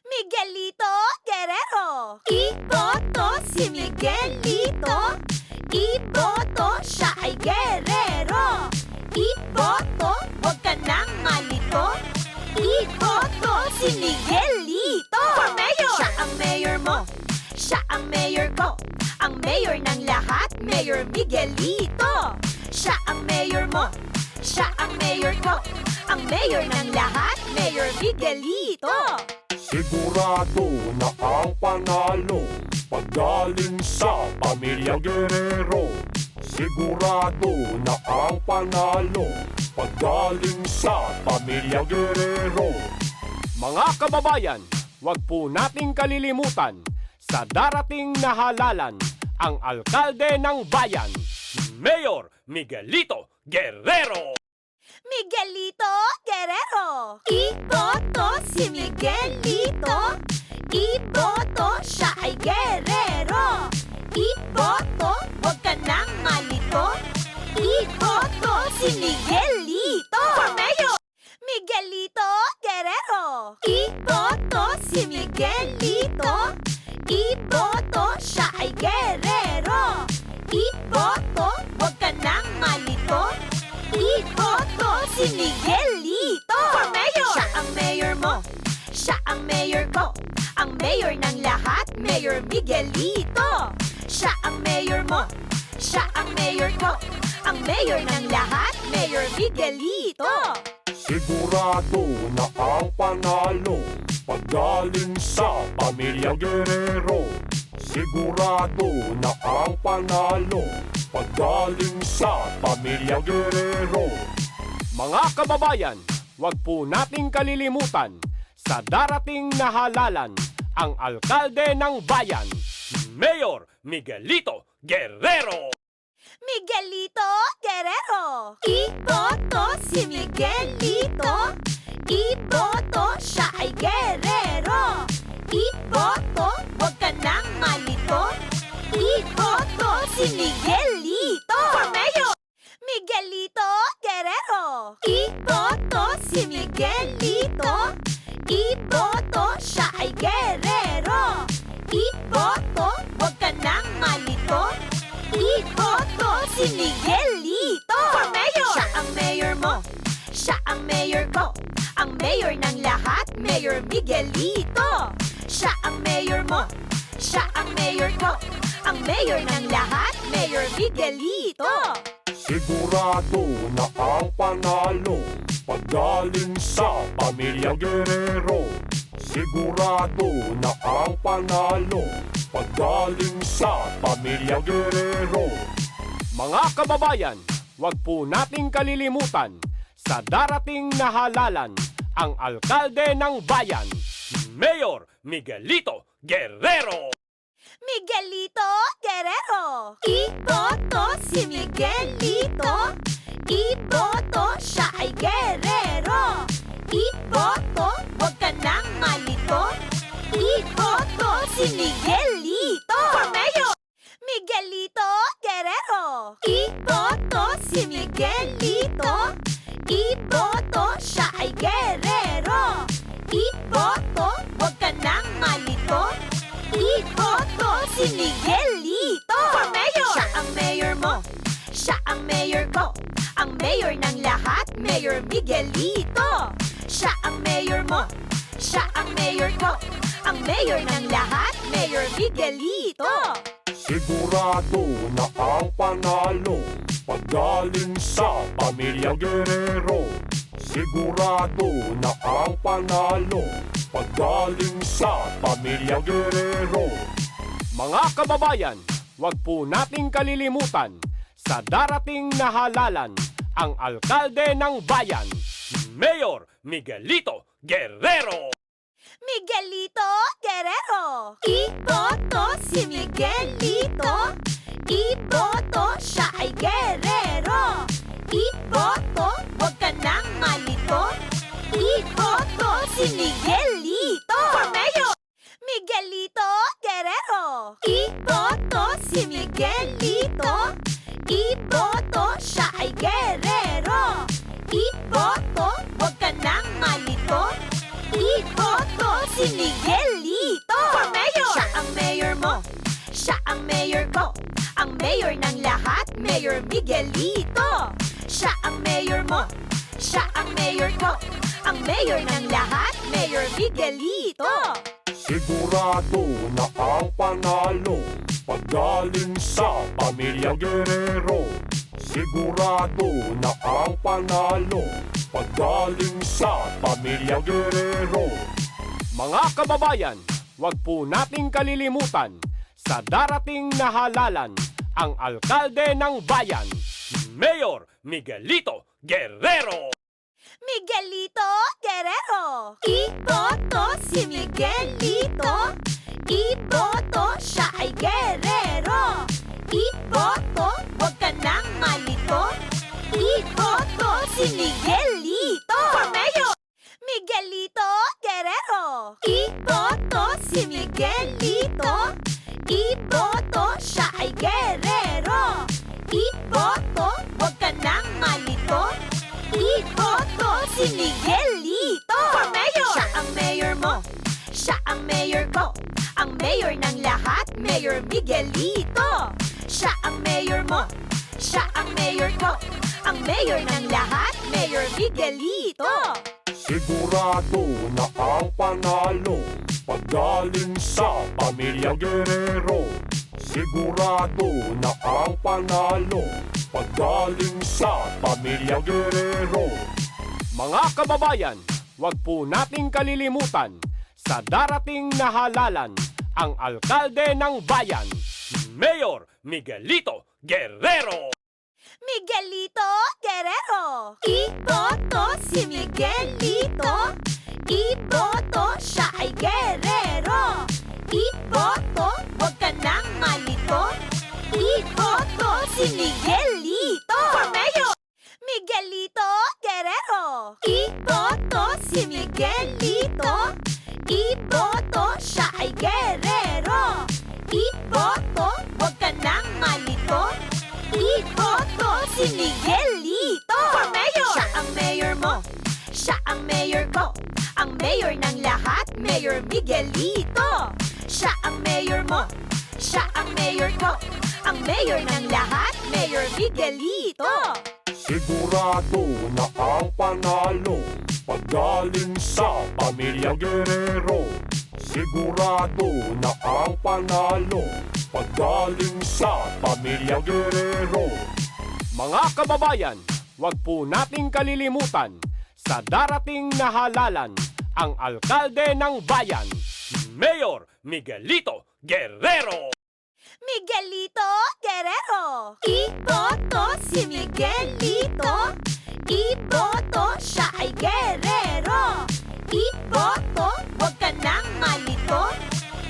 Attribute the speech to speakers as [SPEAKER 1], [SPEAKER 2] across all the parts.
[SPEAKER 1] Miguelito Guerrero. Iboto si Miguelito. Iboto, siya ay guerrero. Iboto, huwag ka nang malito. Iboto si Miguelito. For mayor! Siya ang mayor mo. Siya ang mayor ko. Ang mayor ng lahat, Mayor Miguelito. Siya ang mayor mo. Siya ang mayor ko. Ang mayor ng lahat, Mayor Miguelito.
[SPEAKER 2] Sigurado na ang panalo paggaling sa Pamilya Guerrero. Sigurado na ang panalo paggaling sa Pamilya Guerrero.
[SPEAKER 3] Mga kababayan, wag po nating kalilimutan sa darating na halalan ang alkalde ng bayan, Mayor Miguelito Guerrero.
[SPEAKER 1] Miguelito Guerrero. Iboto si Miguelito. Iboto, siya ay guerrero. Iboto, huwag ka nang malito. Iboto si Miguelito. For mayor! Miguelito Guerrero. Iboto si Miguelito. Iboto, siya ay guerrero. Iboto, huwag ka nang malito. Iboto si Miguelito. For mayor! Siya ang mayor mo. Siya ang mayor ko. Ang mayor ng lahat, Mayor Miguelito. Siya ang mayor mo. Siya ang mayor ko. Ang mayor ng lahat, Mayor Miguelito.
[SPEAKER 2] Sigurado na ang panalo paggaling sa Pamilya Guerrero. Sigurado na ang panalo paggaling sa Pamilya Guerrero.
[SPEAKER 3] Mga kababayan, wag po nating kalilimutan sa darating na halalan ang alkalde ng bayan, Mayor Miguelito Guerrero.
[SPEAKER 1] Miguelito Guerrero. Iboto si Miguelito. Iboto, siya ay guerrero. Iboto, huwag ka nang malito. Iboto si Miguelito. For mayor! Miguelito Guerrero. Iboto si Miguelito. Iboto, siya ay guerrero. Iboto, huwag ka nang malito. Iboto si Miguelito. For mayor! Siya ang mayor mo. Siya ang mayor ko. Ang mayor ng lahat, Mayor Miguelito. Siya ang mayor mo. Siya ang mayor ko. Ang mayor ng lahat, Mayor Miguelito.
[SPEAKER 2] Sigurado na ang panalo paggaling sa Pamilya Guerrero. Sigurado na ang panalo paggaling sa Pamilya Guerrero.
[SPEAKER 3] Mga kababayan, wag po nating kalilimutan sa darating na halalan ang alkalde ng bayan, Mayor Miguelito Guerrero.
[SPEAKER 1] Miguelito Guerrero. Iboto si Miguelito. Iboto, siya ay guerrero. Iboto, huwag ka nang malito. Iboto si Miguelito. For mayor! Miguelito Guerrero. Iboto si Miguelito. Iboto, siya ay guerrero. Iboto, huwag ka nang malito. Iboto si Miguelito. For mayor! Siya ang mayor mo. Siya ang mayor ko. Ang mayor ng lahat, Mayor Miguelito. Siya ang mayor mo. Siya ang mayor ko. Ang mayor ng lahat, Mayor Miguelito.
[SPEAKER 2] Sigurado na ang panalo paggaling sa Pamilya Guerrero. Sigurado na ang panalo paggaling sa Pamilya Guerrero.
[SPEAKER 3] Mga kababayan, wag po nating kalilimutan sa darating na halalan ang alkalde ng bayan, Mayor Miguelito Guerrero.
[SPEAKER 1] Miguelito Guerrero. Iboto si Miguelito. Iboto, siya ay guerrero. Iboto, huwag ka nang malito. Iboto si Miguelito. For mayor! Miguelito Guerrero. Iboto si Miguelito. Iboto, siya ay guerrero. Iboto, huwag ka nang malito. Iboto si Miguelito! For mayor! Siya ang mayor mo, siya ang mayor ko. Ang mayor ng lahat, Mayor Miguelito. Siya ang mayor mo, siya ang mayor ko. Ang mayor ng lahat, Mayor Miguelito.
[SPEAKER 2] Sigurado na ang panalo paggaling sa Pamilya Guerrero. Sigurado na ang panalo paggaling sa Pamilya Guerrero.
[SPEAKER 3] Mga kababayan, huwag po nating kalilimutan sa darating na halalan ang alkalde ng bayan, Mayor Miguelito Guerrero.
[SPEAKER 1] Miguelito Guerrero. Iboto si Miguelito. Iboto, siya ay guerrero. Iboto, huwag ka nang malito. Iboto si Miguelito. For mayor! Miguelito Guerrero. Iboto si Miguelito. Iboto, siya ay guerrero. Iboto, huwag ka nang malito. Iboto si Miguelito. For mayor! Siya ang mayor mo, siya ang mayor ko. Ang mayor ng lahat, Mayor Miguelito. Siya ang mayor mo, siya ang mayor ko. Ang mayor ng lahat, Mayor Miguelito.
[SPEAKER 2] Sigurado na ang panalo paggaling sa Pamilya Guerrero. Sigurado na ang panalo paggaling sa Pamilya Guerrero.
[SPEAKER 3] Mga kababayan, huwag po nating kalilimutan sa darating na halalan ang alkalde ng bayan, Mayor Miguelito Guerrero.
[SPEAKER 1] Miguelito Guerrero. Iboto si Miguelito. Iboto, siya ay guerrero. Iboto, huwag ka nang malito. Iboto si Miguelito. For mayor! Miguelito Guerrero. Iboto si Miguelito. Iboto, siya ay guerrero. Iboto, huwag ka nang malito. Iboto si Miguelito. For mayor! Siya ang mayor mo, siya ang mayor ko. Ang mayor ng lahat, Mayor Miguelito. Siya ang mayor mo, siya ang mayor ko. Ang mayor ng lahat, Mayor Miguelito.
[SPEAKER 2] Sigurado na ang panalo paggaling sa Pamilya Guerrero. Sigurado na ang panalo paggaling sa Pamilya Guerrero.
[SPEAKER 3] Mga kababayan, huwag po nating kalilimutan sa darating na halalan ang alkalde ng bayan, Mayor Miguelito Guerrero.
[SPEAKER 1] Miguelito Guerrero. Iboto si Miguelito. Iboto, siya ay guerrero. Iboto, huwag ka nang malito.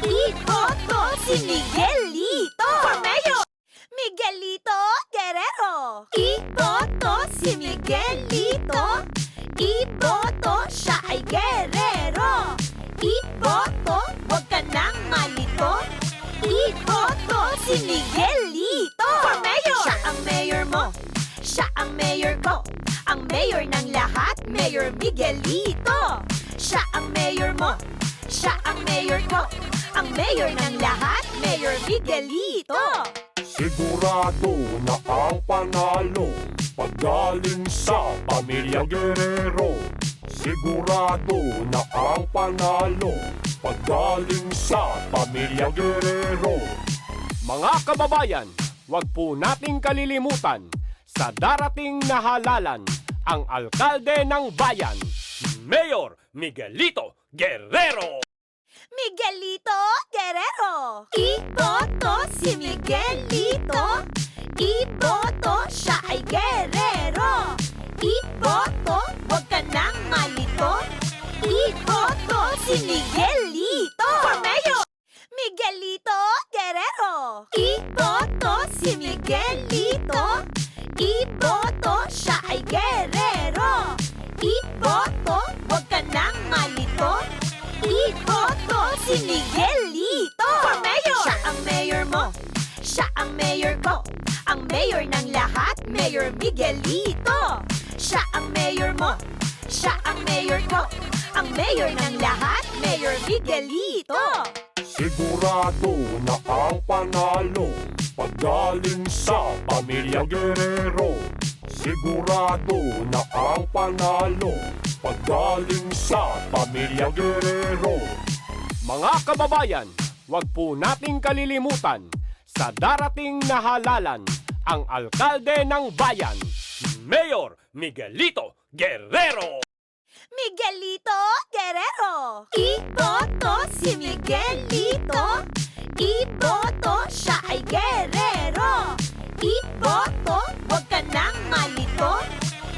[SPEAKER 1] Iboto si Miguelito. For mayor! Miguelito Guerrero. Iboto si Miguelito. Iboto, siya ay guerrero. Iboto, huwag ka nang malito. Iboto si Miguelito. For mayor! Siya ang mayor mo, siya ang mayor ko. Ang mayor ng lahat, Mayor Miguelito. Siya ang mayor mo, siya ang mayor ko. Ang mayor ng lahat, Mayor Miguelito.
[SPEAKER 2] Sigurado na ang panalo paggaling sa Pamilya Guerrero. Sigurado na ang panalo paggaling sa Pamilya Guerrero.
[SPEAKER 3] Mga kababayan, huwag po nating kalilimutan sa darating na halalan ang alkalde ng bayan, Mayor Miguelito Guerrero.
[SPEAKER 1] Miguelito Guerrero. Iboto si Miguelito. Iboto, siya ay guerrero. Iboto, huwag ka nang malito. Iboto si Miguelito. For mayor! Miguelito Guerrero. Iboto si Miguelito. Iboto, siya ay guerrero. Iboto, huwag ka nang malito. Iboto si Miguelito. For mayor! Siya ang mayor mo, siya ang mayor ko. Ang mayor ng lahat, Mayor Miguelito. Siya ang mayor mo, Siya ang mayor ko, ang mayor ng lahat, Mayor Miguelito.
[SPEAKER 2] Sigurado na ang panalo paggaling sa pamilya Guerrero. Sigurado na ang panalo paggaling sa pamilya Guerrero.
[SPEAKER 3] Mga kababayan, huwag po nating kalilimutan sa darating na halalan ang alkalde ng bayan, Mayor Miguelito Guerrero.
[SPEAKER 1] Miguelito Guerrero. Iboto si Miguelito. Iboto, siya ay guerrero. Iboto, huwag ka nang malito.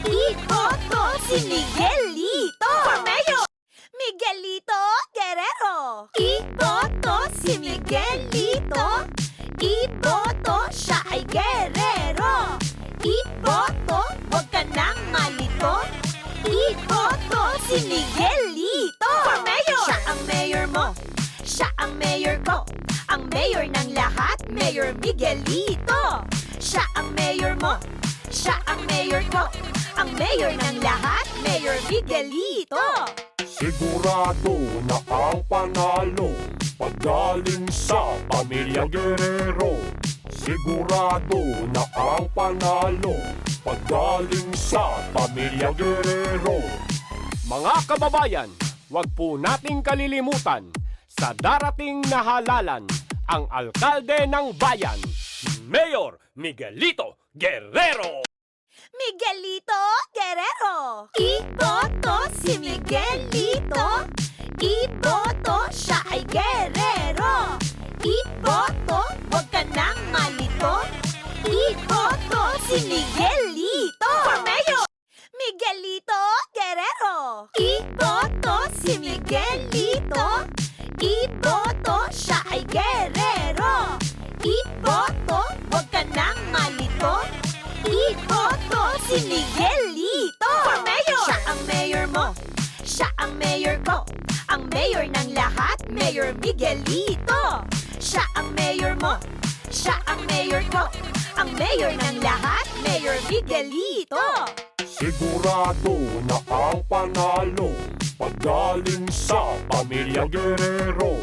[SPEAKER 1] Iboto si Miguelito. For mayor! Miguelito Guerrero. Iboto si Miguelito. Iboto, siya ay guerrero. Iboto, huwag ka nang malito. Iboto si Miguelito. For mayor! Siya ang mayor mo. Siya ang mayor ko. Ang mayor ng lahat, Mayor Miguelito. Siya ang mayor mo. Siya ang mayor ko. Ang mayor ng lahat, Mayor Miguelito.
[SPEAKER 2] Sigurado na ang panalo paggaling sa pamilya Guerrero. Sigurado na ang panalo paggaling sa pamilya Guerrero.
[SPEAKER 3] Mga kababayan, huwag po nating kalilimutan sa darating na halalan ang alkalde ng bayan, Mayor Miguelito Guerrero.
[SPEAKER 1] Miguelito Guerrero. Iboto si Miguelito. Iboto, siya ay guerrero. Iboto, huwag ka nang malito. Iboto si Miguelito. For mayor! Miguelito Guerrero. Iboto si Miguelito. Iboto, siya ay guerrero. Iboto, huwag ka nang malito. Iboto si Miguelito. For mayor! Siya ang mayor mo. Siya ang mayor ko. Ang mayor ng lahat, Mayor Miguelito. Siya ang mayor mo. Siya ang mayor ko. Ang mayor ng lahat, Mayor Miguelito.
[SPEAKER 2] Sigurado na ang panalo paggaling sa pamilya Guerrero.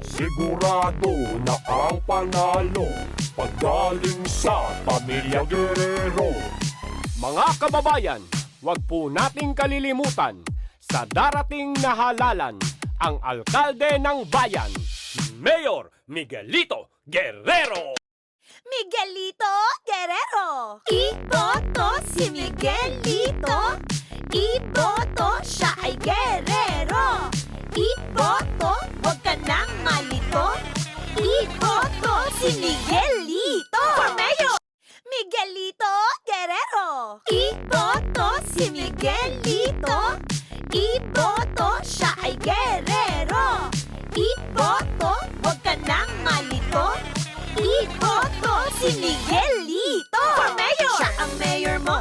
[SPEAKER 2] Sigurado na ang panalo paggaling sa pamilya Guerrero.
[SPEAKER 3] Mga kababayan, huwag po nating kalilimutan sa darating na halalan ang alkalde ng bayan, Mayor Miguelito Guerrero.
[SPEAKER 1] Miguelito Guerrero. Iboto si Miguelito. Iboto, siya ay guerrero. Iboto, huwag ka nang malito. Iboto si Miguelito. For mayor! Miguelito Guerrero. Iboto si Miguelito. Iboto, siya ay guerrero. Iboto, huwag ka nang malito. Iboto si Miguelito. For mayor! Siya ang mayor mo.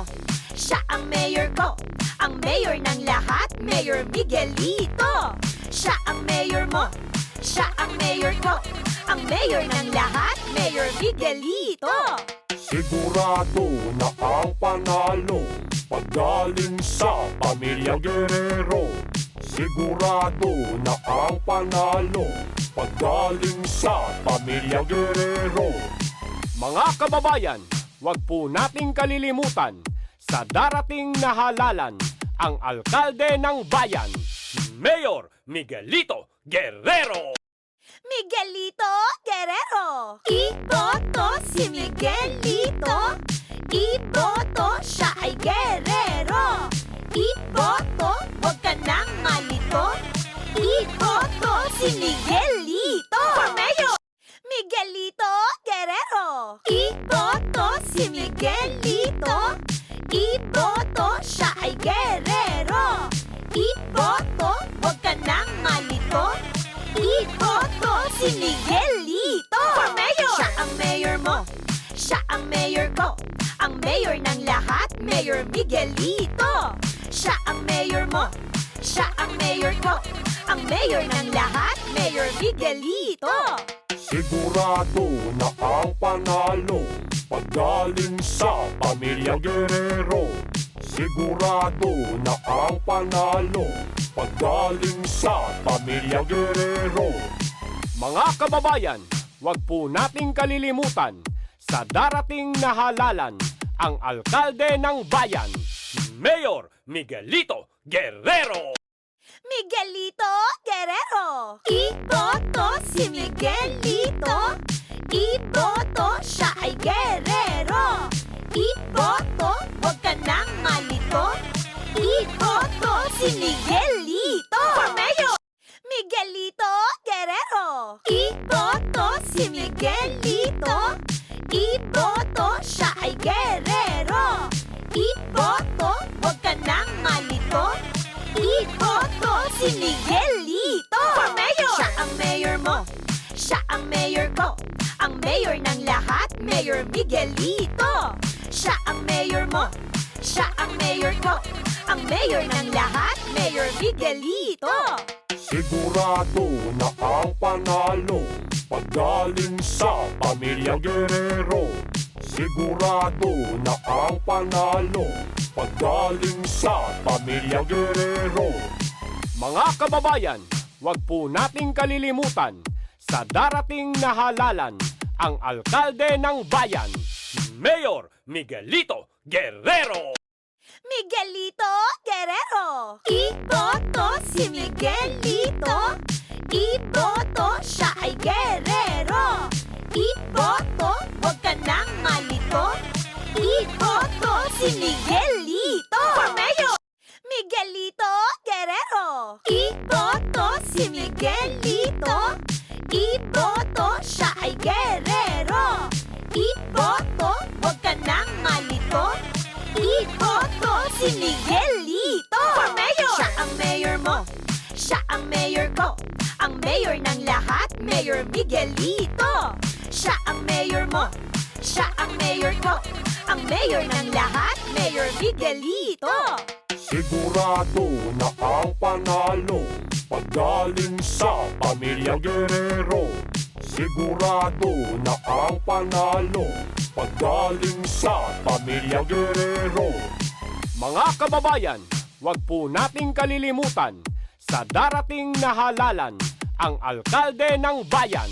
[SPEAKER 1] Siya ang mayor ko. Ang mayor ng lahat, Mayor Miguelito. Siya ang mayor mo. Siya ang mayor ko. Ang mayor ng lahat, Mayor Miguelito.
[SPEAKER 2] Sigurado na ang panalo paggaling sa pamilya Guerrero. Sigurado na ang panalo paggaling sa pamilya Guerrero.
[SPEAKER 3] Mga kababayan, huwag po nating kalilimutan sa darating na halalan ang alkalde ng bayan, Mayor Miguelito Guerrero.
[SPEAKER 1] Miguelito Guerrero. Iboto si Miguelito. Iboto, siya ay guerrero. Iboto, huwag ka nang malito. Iboto si Miguelito. For mayor! Miguelito Guerrero. Iboto si Miguelito. Iboto, siya ay guerrero. Iboto, huwag ka nang malito. Iboto si Miguelito. For mayor! Siya ang mayor mo. Siya ang mayor ko. Ang mayor ng lahat, Mayor Miguelito. Siya ang mayor mo. Siya ang mayor ko. Ang mayor ng lahat, Mayor Miguelito.
[SPEAKER 2] Sigurado na ang panalo paggaling sa pamilya Guerrero. Sigurado na ang panalo paggaling sa Pamilya Guerrero.
[SPEAKER 3] Mga kababayan, huwag po nating kalilimutan sa darating na halalan ang alkalde ng bayan, Mayor Miguelito Guerrero.
[SPEAKER 1] Miguelito Guerrero. Iboto si Miguelito. Iboto, siya ay guerrero. Iboto, huwag ka nang malito. Iboto si Miguelito. For Mayor! Miguelito Guerrero. Iboto si Miguelito. Iboto, siya ay guerrero. Iboto, huwag ka nang malito. Iboto si Miguelito. For Mayor! Siya ang mayor mo. Siya ang mayor ko. Ang mayor ng lahat, Mayor Miguelito. Siya ang mayor mo. Siya ang mayor ko. Ang mayor ng lahat, Mayor Miguelito.
[SPEAKER 2] Sigurado na ang panalo paggaling sa Pamilya Guerrero. Sigurado na ang panalo paggaling sa Pamilya Guerrero.
[SPEAKER 3] Mga kababayan, huwag po nating kalilimutan sa darating na halalan ang alkalde ng bayan, Mayor Miguelito Guerrero.
[SPEAKER 1] Miguelito Guerrero. Iboto si Miguelito. Iboto, siya ay guerrero. Iboto, huwag ka nang malito. Iboto si Miguelito. For Mayor! Miguelito Guerrero. Iboto si Miguelito. Iboto, siya ay guerrero. Iboto, huwag ka nang malito. Iboto si Miguelito. For Mayor! Siya ang mayor mo. Siya ang mayor ko. Ang mayor ng lahat, Mayor Miguelito. Siya ang mayor mo. Siya ang mayor ko. Ang mayor ng lahat, Mayor Miguelito.
[SPEAKER 2] Sigurado na ang panalo paggaling sa Pamilya Guerrero. Sigurado na ang panalo paggaling sa Pamilya Guerrero.
[SPEAKER 3] Mga kababayan, huwag po nating kalilimutan sa darating na halalan ang alkalde ng bayan,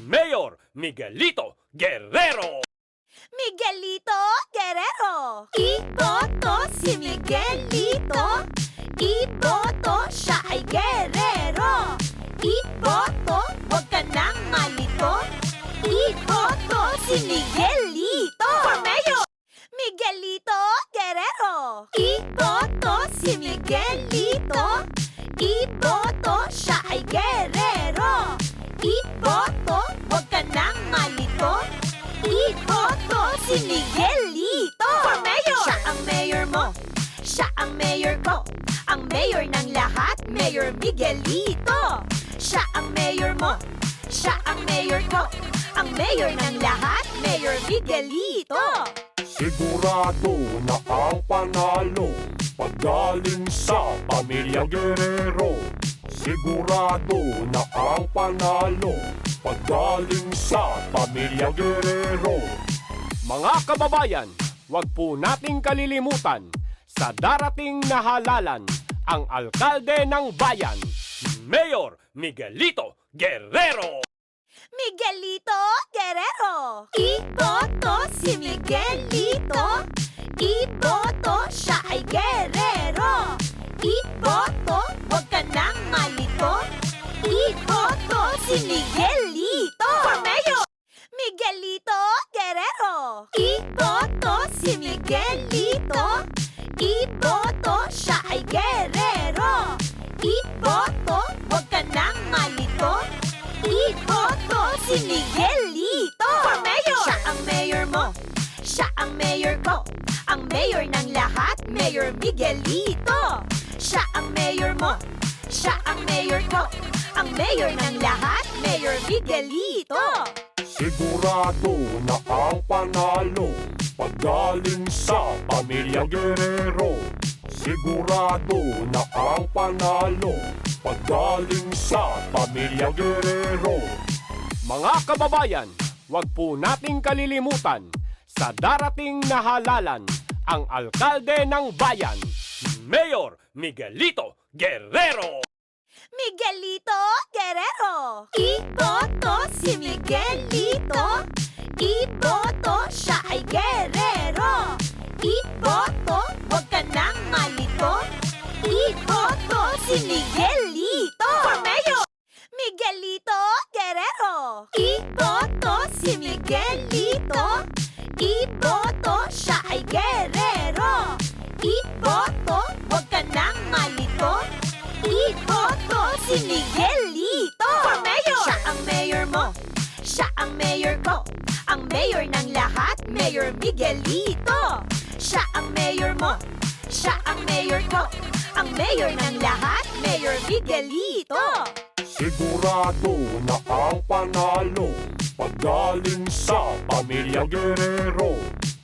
[SPEAKER 3] Mayor Miguelito Guerrero.
[SPEAKER 1] Miguelito Guerrero. Iboto si Miguelito. Iboto, siya ay guerrero. Iboto, huwag ka nang malito. Iboto si Miguelito. For Mayor! Miguelito Guerrero. Iboto si Miguelito. Iboto, siya ay guerrero. Iboto, huwag ka nang malito. Iboto si Miguelito. For Mayor! Siya ang mayor mo. Siya ang mayor ko. Ang mayor ng lahat, Mayor Miguelito. Siya ang mayor mo. Siya ang mayor ko. Ang mayor ng lahat, Mayor Miguelito.
[SPEAKER 2] Sigurado na ang panalo paggaling sa Pamilya Guerrero. Sigurado na ang panalo paggaling sa Pamilya Guerrero.
[SPEAKER 3] Mga kababayan, huwag po nating kalilimutan sa darating na halalan ang alkalde ng bayan, Mayor Miguelito Guerrero.
[SPEAKER 1] Miguelito Guerrero. Iboto si Miguelito. Iboto, siya ay guerrero. Iboto, huwag ka nang malito. Iboto si Miguelito. For Mayor! Miguelito Guerrero. Iboto si Miguelito. Iboto, siya ay guerrero. Iboto, huwag ka nang malito. Iboto si Miguelito. For Mayor! Siya ang mayor mo. Siya ang mayor ko. Ang mayor ng lahat, Mayor Miguelito. Siya ang mayor mo. Siya ang mayor ko. Ang mayor ng lahat, Mayor Miguelito.
[SPEAKER 2] Sigurado na ang panalo paggaling sa Pamilya Guerrero. Sigurado na ang panalo paggaling sa Pamilya Guerrero.
[SPEAKER 3] Mga kababayan, huwag po nating kalilimutan sa darating na halalan ang alkalde ng bayan, Mayor Miguelito Guerrero.
[SPEAKER 1] Miguelito Guerrero. Iboto si Miguelito. Iboto, siya ay guerrero. Iboto, huwag ka nang malito. Iboto si Miguelito. For Mayor! Miguelito Guerrero. Iboto si Miguelito. Iboto, siya ay guerrero. Iboto, huwag ka nang malito. Iboto si Miguelito. For Mayor! Siya ang mayor mo. Siya ang mayor ko. Ang mayor ng lahat, Mayor Miguelito. Siya ang mayor mo. Siya ang mayor ko. Ang mayor ng lahat, Mayor Miguelito.
[SPEAKER 2] Sigurado na ang panalo paggaling sa pamilya Guerrero.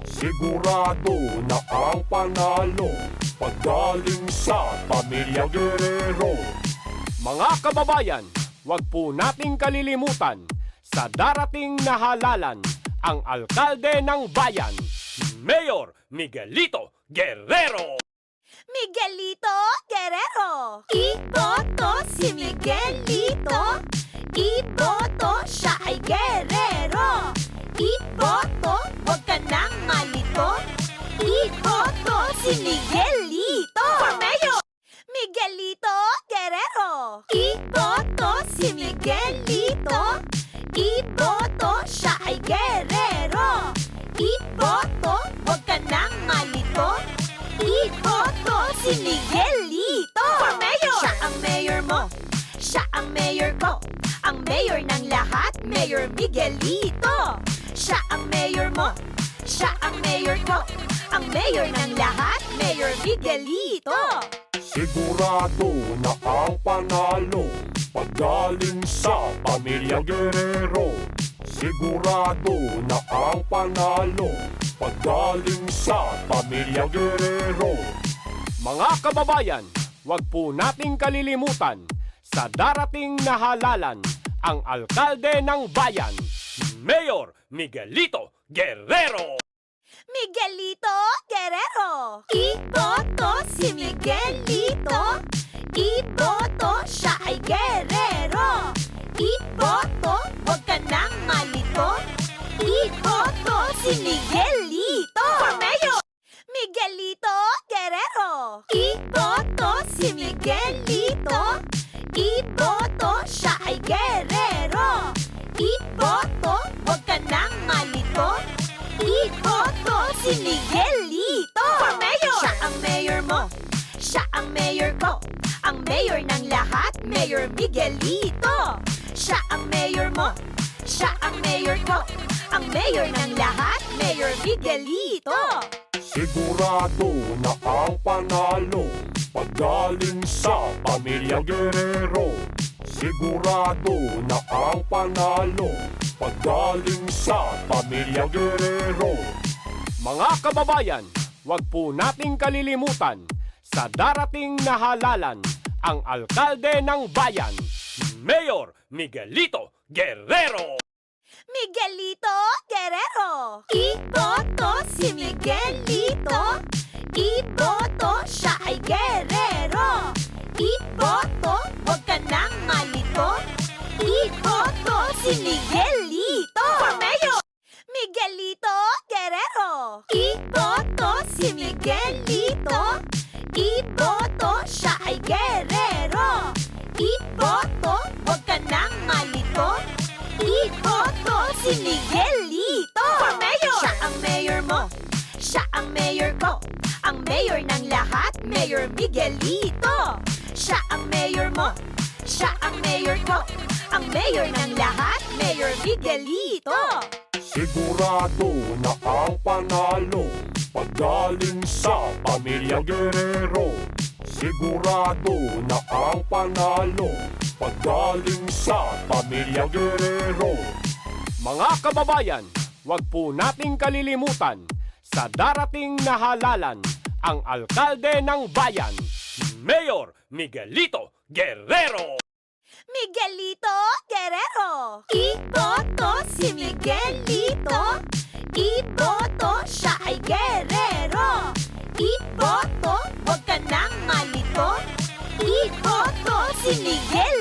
[SPEAKER 2] Sigurado na ang panalo paggaling sa pamilya Guerrero.
[SPEAKER 3] Mga kababayan, huwag po nating kalilimutan sa darating na halalan ang alkalde ng bayan, Mayor Miguelito Guerrero.
[SPEAKER 1] Miguelito Guerrero. Iboto si Miguelito. Iboto, siya ay guerrero. Iboto, huwag ka nang malito. Iboto si Miguelito. For Mayor! Miguelito Guerrero. Iboto si Miguelito. Iboto, siya ay guerrero. Iboto, huwag ka nang malito. Iboto si Miguelito. For Mayor! Siya ang mayor mo. Siya ang mayor ko. Ang mayor ng lahat, Mayor Miguelito. Siya ang mayor mo. Siya ang mayor ko. Ang mayor ng lahat, Mayor Miguelito.
[SPEAKER 2] Sigurado na ang panalo paggaling sa pamilya Guerrero. Sigurado na ang panalo paggaling sa pamilya Guerrero.
[SPEAKER 3] Mga kababayan, huwag po nating kalilimutan sa darating na halalan ang alkalde ng bayan, Mayor Miguelito Guerrero.
[SPEAKER 1] Miguelito Guerrero. Iboto si Miguelito. Iboto, siya ay guerrero. Iboto, huwag ka nang malito. Iboto si Miguelito. For Mayor! Miguelito Guerrero. Iboto si Miguelito. Iboto, siya ay guerrero. Iboto, huwag ka nang malito. Iboto si Miguelito. For Mayor! Siya ang mayor mo. Siya ang mayor ko. Ang mayor ng lahat, Mayor Miguelito. Siya ang mayor mo. Siya ang mayor ko. Ang mayor ng lahat, Mayor Miguelito.
[SPEAKER 2] Sigurado na ang panalo paggaling sa pamilya Guerrero. Sigurado na ang panalo paggaling sa pamilya Guerrero.
[SPEAKER 3] Mga kababayan, huwag po nating kalilimutan sa darating na halalan ang alkalde ng bayan, Mayor Miguelito Guerrero.
[SPEAKER 1] Miguelito Guerrero. Iboto si Miguelito. Iboto, siya ay guerrero. Iboto, huwag ka nang malito. Iboto si Miguelito. For Mayor! Miguelito Guerrero. Iboto si Miguelito. Iboto, siya ay guerrero. Iboto, huwag ka nang malito. Iboto si Miguelito. For Mayor! Siya ang mayor mo. Siya ang mayor ko. Ang mayor ng lahat, Mayor Miguelito. Siya ang mayor mo. Siya ang mayor ko. Ang mayor ng lahat, Mayor Miguelito.
[SPEAKER 2] Sigurado na ang panalo paggaling sa pamilya Guerrero. Sigurado na ang panalo paggaling sa pamilya Guerrero.
[SPEAKER 3] Mga kababayan, huwag po nating kalilimutan sa darating na halalan ang alkalde ng bayan, Mayor Miguelito Guerrero.
[SPEAKER 1] Miguelito Guerrero. Iboto si Miguelito. Iboto, siya ay guerrero. Si Miguel